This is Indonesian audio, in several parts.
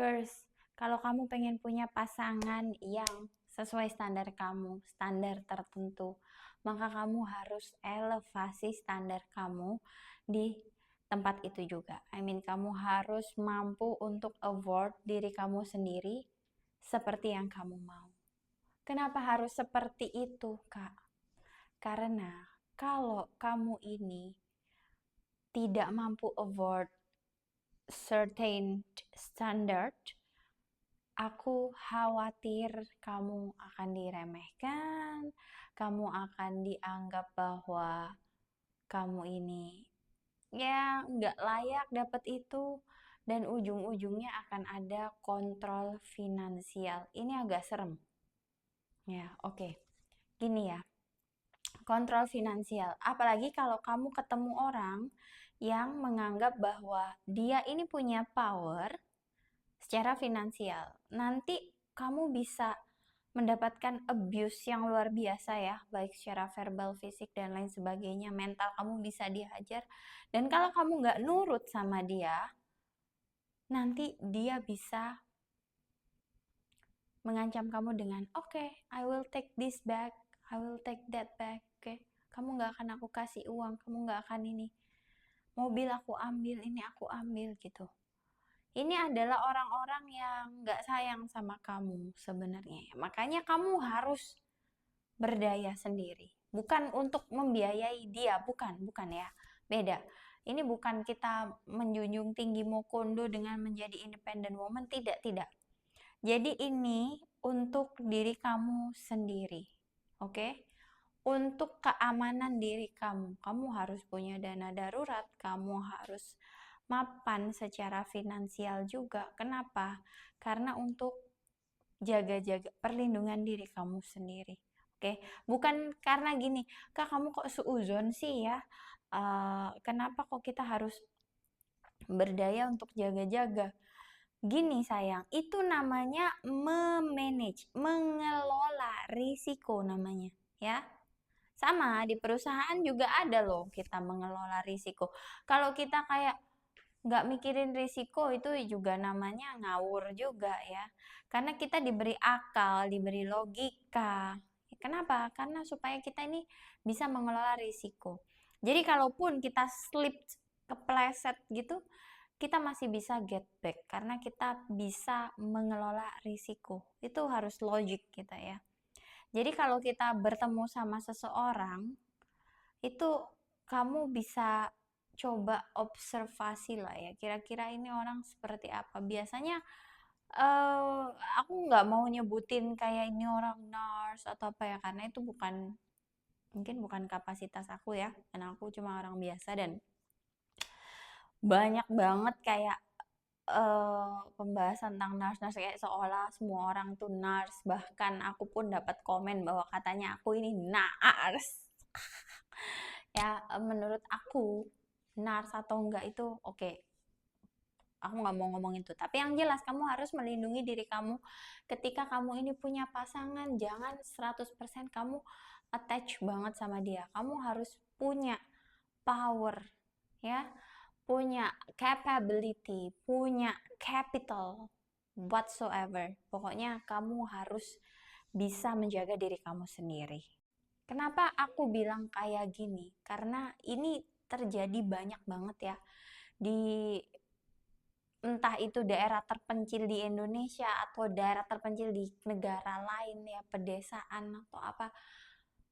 Girls, kalau kamu pengen punya pasangan yang sesuai standar kamu, standar tertentu, maka kamu harus elevasi standar kamu di tempat itu juga. Kamu harus mampu untuk award diri kamu sendiri seperti yang kamu mau. Kenapa harus seperti itu, Kak? Karena kalau kamu ini tidak mampu award certain standard, aku khawatir kamu akan diremehkan, kamu akan dianggap bahwa kamu ini ya nggak layak dapat itu, dan ujung-ujungnya akan ada kontrol finansial. Ini agak serem. Ya, oke. Gini ya, kontrol finansial. Apalagi kalau kamu ketemu orang yang menganggap bahwa dia ini punya power secara finansial. Nanti kamu bisa mendapatkan abuse yang luar biasa ya, baik secara verbal, fisik, dan lain sebagainya. Mental kamu bisa dihajar. Dan kalau kamu nggak nurut sama dia, nanti dia bisa mengancam kamu dengan, oke, I will take this back, I will take that back, oke. Kamu nggak akan aku kasih uang, kamu nggak akan ini. Mobil aku ambil, ini aku ambil gitu. Ini adalah orang-orang yang nggak sayang sama kamu sebenarnya. Makanya kamu harus berdaya sendiri. Bukan untuk membiayai dia, bukan ya. Beda. Ini bukan kita menjunjung tinggi Mokondo dengan menjadi independent woman, tidak. Jadi ini untuk diri kamu sendiri. Oke? Untuk keamanan diri kamu. Kamu harus punya dana darurat, kamu harus mapan secara finansial juga. Kenapa? Karena untuk jaga-jaga perlindungan diri kamu sendiri. Oke, bukan karena gini, Kak kamu kok suuzon sih ya? Kenapa kok kita harus berdaya untuk jaga-jaga? Gini sayang, itu namanya memanage, mengelola risiko namanya, ya. Sama di perusahaan juga ada loh kita mengelola risiko. Kalau kita kayak nggak mikirin risiko, itu juga namanya ngawur juga ya. Karena kita diberi akal, diberi logika. Kenapa? Karena supaya kita ini bisa mengelola risiko. Jadi kalaupun kita slip, kepleset gitu, kita masih bisa get back karena kita bisa mengelola risiko. Itu harus logik kita ya. Jadi kalau kita bertemu sama seseorang, itu kamu bisa coba observasi lah ya, kira-kira ini orang seperti apa. Biasanya aku nggak mau nyebutin kayak ini orang nurse atau apa ya, karena itu mungkin bukan kapasitas aku ya, karena aku cuma orang biasa. Dan banyak banget kayak pembahasan tentang nurse kayak seolah semua orang tuh nurse. Bahkan aku pun dapat komen bahwa katanya aku ini nurse. Ya, menurut aku nurse atau enggak itu oke. Aku nggak mau ngomong itu. Tapi yang jelas kamu harus melindungi diri kamu ketika kamu ini punya pasangan. Jangan 100% kamu attach banget sama dia. Kamu harus punya power, ya, punya capability, punya capital whatsoever. Pokoknya kamu harus bisa menjaga diri kamu sendiri. Kenapa aku bilang kayak gini? Karena ini terjadi banyak banget ya di entah itu daerah terpencil di Indonesia atau daerah terpencil di negara lain ya, pedesaan atau apa.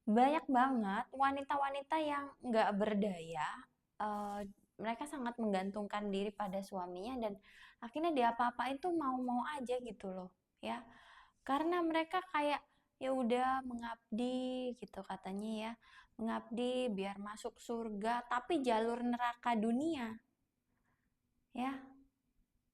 Banyak banget wanita-wanita yang nggak berdaya, eh, mereka sangat menggantungkan diri pada suaminya, dan akhirnya dia apa-apain tuh mau-mau aja gitu loh ya. Karena mereka kayak ya udah mengabdi gitu katanya ya, mengabdi biar masuk surga, tapi jalur neraka dunia ya.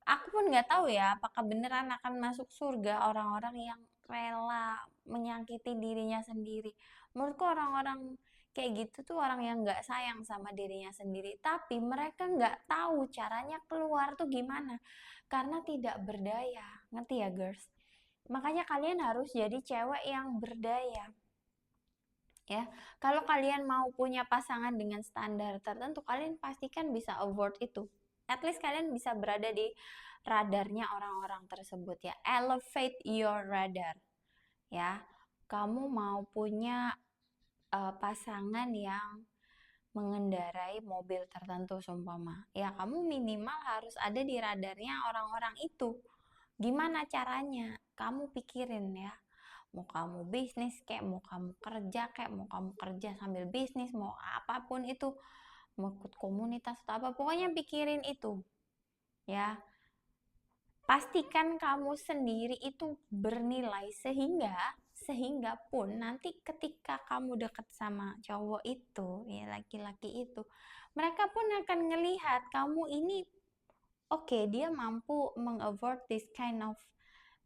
Aku pun nggak tahu ya apakah beneran akan masuk surga orang-orang yang rela menyakiti dirinya sendiri. Menurutku orang-orang kayak gitu tuh orang yang nggak sayang sama dirinya sendiri. Tapi mereka nggak tahu caranya keluar tuh gimana. Karena tidak berdaya. Ngerti ya girls? Makanya kalian harus jadi cewek yang berdaya. Ya, kalau kalian mau punya pasangan dengan standar tertentu, kalian pastikan bisa afford itu. At least kalian bisa berada di radarnya orang-orang orang tersebut ya. Elevate your radar ya. Kamu mau punya pasangan yang mengendarai mobil tertentu seumpama. Ya kamu minimal harus ada di radarnya orang-orang itu. Gimana caranya? Kamu pikirin ya. Mau kamu bisnis kayak, mau kamu kerja kayak, mau kamu kerja sambil bisnis, mau apapun itu, mau ikut komunitas atau apa, pokoknya pikirin itu. Ya, pastikan kamu sendiri itu bernilai sehingga pun nanti ketika kamu deket sama cowok itu ya, laki-laki itu, mereka pun akan ngelihat kamu ini oke, dia mampu meng-afford this kind of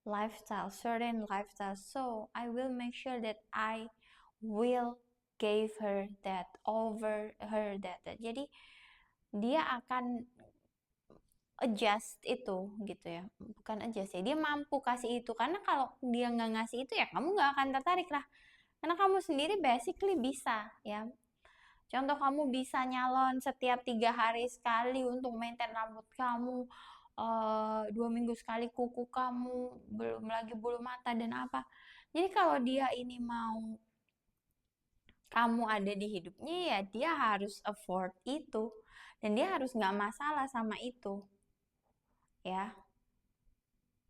lifestyle, certain lifestyle, so I will make sure that I will give her that, over her that. Jadi dia akan adjust itu gitu ya, bukan adjust ya, dia mampu kasih itu, karena kalau dia nggak ngasih itu ya kamu nggak akan tertarik lah, karena kamu sendiri basically bisa ya. Contoh, kamu bisa nyalon setiap 3 hari sekali untuk maintain rambut kamu, 2 minggu sekali kuku kamu, belum lagi bulu mata dan apa. Jadi kalau dia ini mau kamu ada di hidupnya ya dia harus afford itu, dan dia harus nggak masalah sama itu ya.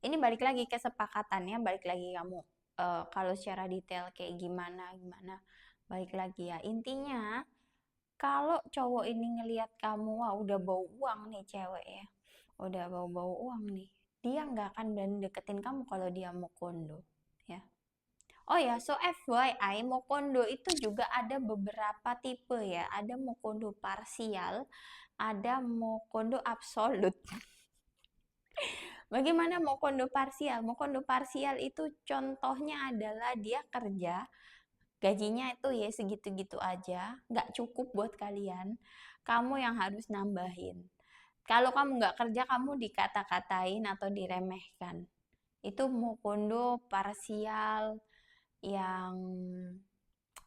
Ini balik lagi kesepakatannya, balik lagi kamu kalau secara detail kayak gimana balik lagi ya. Intinya kalau cowok ini ngelihat kamu, wah udah bau uang nih cewek ya, udah bau uang nih, dia nggak akan berani deketin kamu kalau dia mau kondo ya. Oh ya, so FYI, mau kondo itu juga ada beberapa tipe ya. Ada mau kondo parsial, ada mau kondo absolut. Bagaimana mau kondo parsial? Mau kondo parsial itu contohnya adalah dia kerja, gajinya itu ya segitu-gitu aja, nggak cukup buat kalian, kamu yang harus nambahin. Kalau kamu nggak kerja, kamu dikata-katain atau diremehkan. Itu mau kondo parsial yang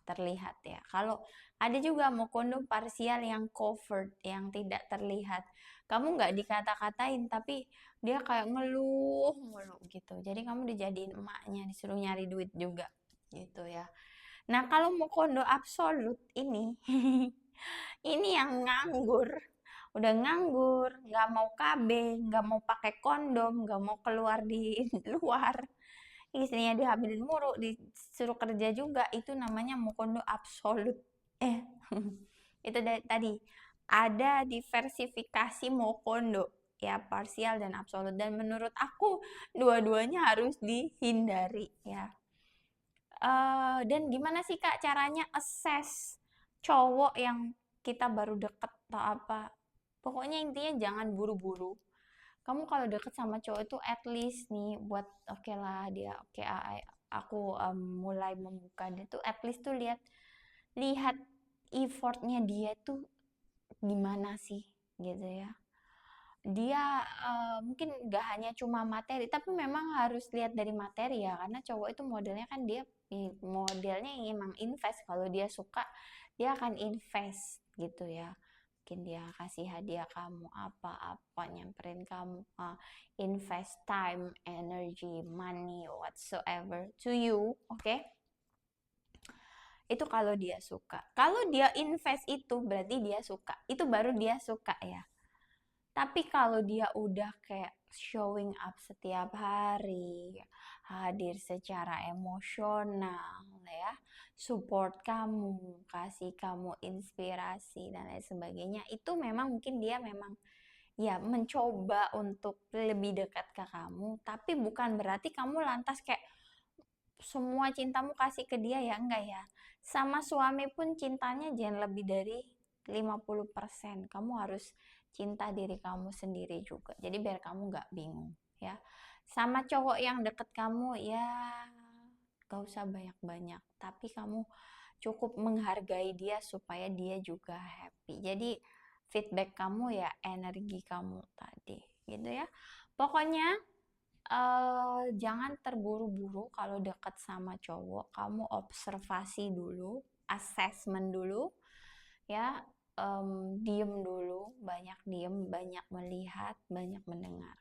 terlihat ya. Kalau ada juga mau kondom parsial yang covered, yang tidak terlihat. Kamu nggak dikata-katain, tapi dia kayak ngeluh mulu gitu. Jadi kamu dijadiin emaknya, disuruh nyari duit juga gitu ya. Nah kalau mau kondo absolut ini, ini yang nganggur. Udah nganggur, nggak mau KB, nggak mau pakai kondom, nggak mau keluar di luar, istrinya dihamilin mulu, disuruh kerja juga, itu namanya mukondo absolut. Itu tadi ada diversifikasi mukondo ya, parsial dan absolut, dan menurut aku dua-duanya harus dihindari ya. Dan gimana sih Kak caranya assess cowok yang kita baru deket atau apa? Pokoknya intinya jangan buru-buru. Kamu kalau deket sama cowok itu at least nih buat oke lah dia oke, aku mulai membuka dia tuh, at least tuh lihat effortnya dia tuh gimana sih gitu ya. Dia mungkin gak hanya cuma materi, tapi memang harus lihat dari materi ya, karena cowok itu modelnya kan dia modelnya emang invest. Kalau dia suka dia akan invest gitu ya. Mungkin dia kasih hadiah kamu apa-apa, nyamperin kamu, invest time, energy, money, whatsoever to you, oke? Itu kalau dia suka. Kalau dia invest itu berarti dia suka. Itu baru dia suka ya. Tapi kalau dia udah kayak showing up setiap hari, hadir secara emosional ya, support kamu, kasih kamu inspirasi dan lain sebagainya, itu memang mungkin dia memang ya mencoba untuk lebih dekat ke kamu, tapi bukan berarti kamu lantas kayak semua cintamu kasih ke dia ya, enggak ya. Sama suami pun cintanya jangan lebih dari 50%. Kamu harus cinta diri kamu sendiri juga. Jadi biar kamu gak bingung ya. Sama cowok yang deket kamu ya gak usah banyak-banyak, tapi kamu cukup menghargai dia supaya dia juga happy. Jadi feedback kamu ya energi kamu tadi gitu ya. Pokoknya jangan terburu-buru kalau deket sama cowok. Kamu observasi dulu, assessment dulu ya, diem dulu, banyak diem, banyak melihat, banyak mendengar.